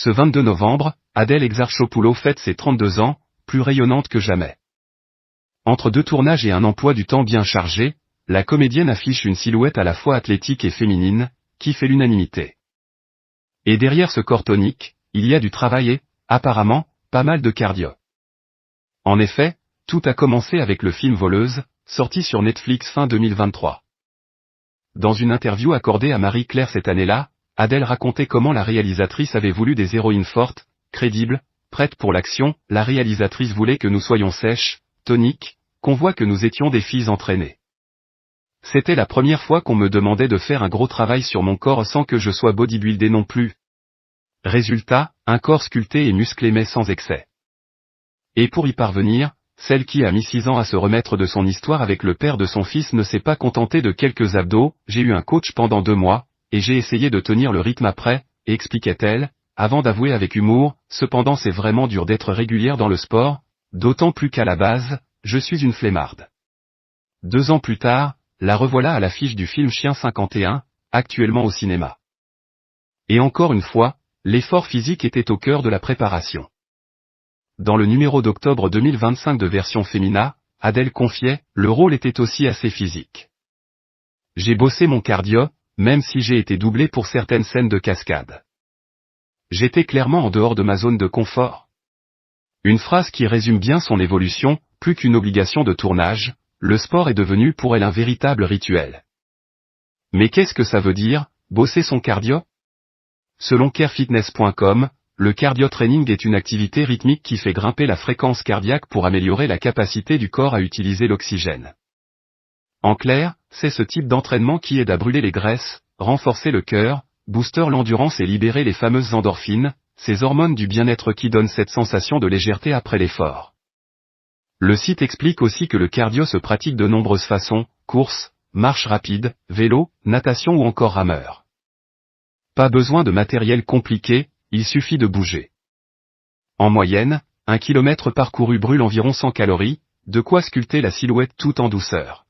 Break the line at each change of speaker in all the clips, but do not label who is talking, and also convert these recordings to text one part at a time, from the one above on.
Ce 22 novembre, Adèle Exarchopoulos fête ses 32 ans, plus rayonnante que jamais. Entre deux tournages et un emploi du temps bien chargé, la comédienne affiche une silhouette à la fois athlétique et féminine, qui fait l'unanimité. Et derrière ce corps tonique, il y a du travail et, apparemment, pas mal de cardio. En effet, tout a commencé avec le film Voleuse, sorti sur Netflix fin 2023. Dans une interview accordée à Marie-Claire cette année-là, Adèle racontait comment la réalisatrice avait voulu des héroïnes fortes, crédibles, prêtes pour l'action. La réalisatrice voulait que nous soyons sèches, toniques, qu'on voit que nous étions des filles entraînées. C'était la première fois qu'on me demandait de faire un gros travail sur mon corps sans que je sois bodybuildé non plus. Résultat, un corps sculpté et musclé mais sans excès. Et pour y parvenir, celle qui a mis 6 ans à se remettre de son histoire avec le père de son fils ne s'est pas contentée de quelques abdos. J'ai eu un coach pendant 2 mois, et j'ai essayé de tenir le rythme après, expliquait-elle, avant d'avouer avec humour, cependant c'est vraiment dur d'être régulière dans le sport, d'autant plus qu'à la base, je suis une flemmarde. 2 ans plus tard, la revoilà à l'affiche du film Chien 51, actuellement au cinéma. Et encore une fois, l'effort physique était au cœur de la préparation. Dans le numéro d'octobre 2025 de Version Femina, Adèle confiait, le rôle était aussi assez physique. J'ai bossé mon cardio, même si j'ai été doublé pour certaines scènes de cascade. J'étais clairement en dehors de ma zone de confort. Une phrase qui résume bien son évolution, plus qu'une obligation de tournage, le sport est devenu pour elle un véritable rituel. Mais qu'est-ce que ça veut dire, bosser son cardio? Selon carefitness.com, le cardio training est une activité rythmique qui fait grimper la fréquence cardiaque pour améliorer la capacité du corps à utiliser l'oxygène. En clair, c'est ce type d'entraînement qui aide à brûler les graisses, renforcer le cœur, booster l'endurance et libérer les fameuses endorphines, ces hormones du bien-être qui donnent cette sensation de légèreté après l'effort. Le site explique aussi que le cardio se pratique de nombreuses façons, course, marche rapide, vélo, natation ou encore rameur. Pas besoin de matériel compliqué, il suffit de bouger. En moyenne, 1 kilomètre parcouru brûle environ 100 calories, de quoi sculpter la silhouette tout en douceur.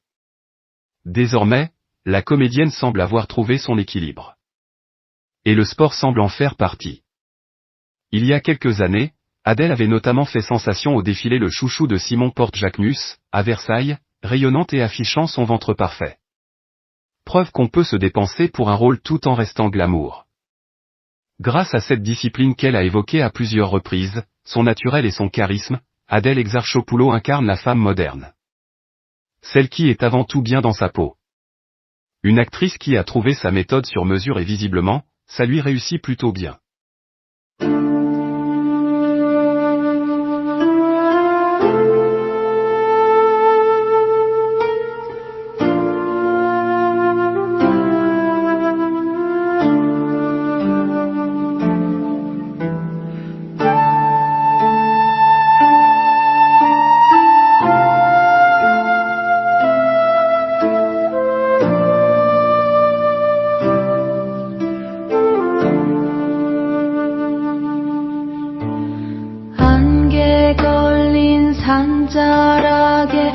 Désormais, la comédienne semble avoir trouvé son équilibre. Et le sport semble en faire partie. Il y a quelques années, Adèle avait notamment fait sensation au défilé Le Chouchou de Simon Porte-Jacquemus, à Versailles, rayonnante et affichant son ventre parfait. Preuve qu'on peut se dépenser pour un rôle tout en restant glamour. Grâce à cette discipline qu'elle a évoquée à plusieurs reprises, son naturel et son charisme, Adèle Exarchopoulos incarne la femme moderne. Celle qui est avant tout bien dans sa peau. Une actrice qui a trouvé sa méthode sur mesure et visiblement, ça lui réussit plutôt bien.
산자락에